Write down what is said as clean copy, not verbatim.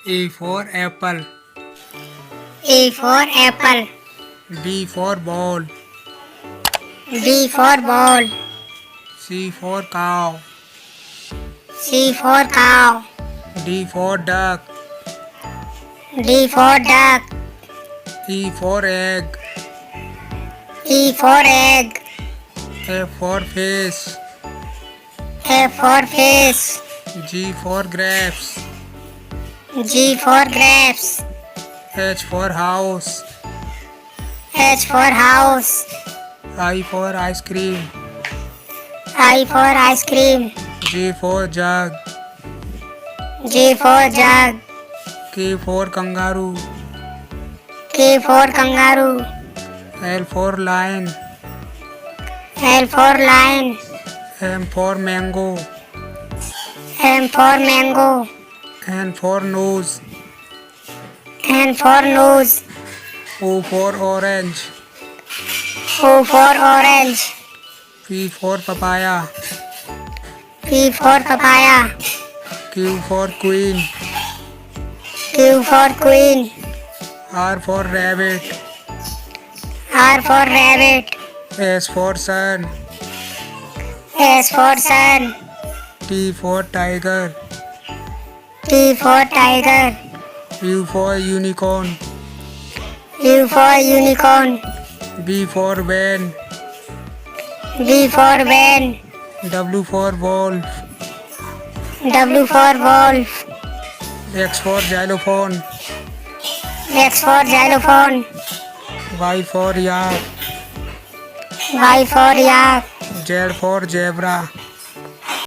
A for apple. A for apple. B for ball. B for ball. C for cow. C for cow. D for duck. D for duck. E for egg. E for egg. F for fish. F for fish. G for grapes. G for grapes. H for house. H for house. I for ice cream. I for ice cream. J for jug. J for jug. K for kangaroo. K for kangaroo. L for lion. L for lion. M for mango. M for mango. N for nose. N for nose. O for orange. O for orange. P for papaya. P for papaya. Q for queen. Q for queen. R for rabbit. R for rabbit. S for sun. S for sun. T for tiger. T for tiger. U for unicorn. U for unicorn. V for van. V for van. W for wolf. W for wolf. X for xylophone. X for xylophone. Y for yak. Y for yak. Z for zebra.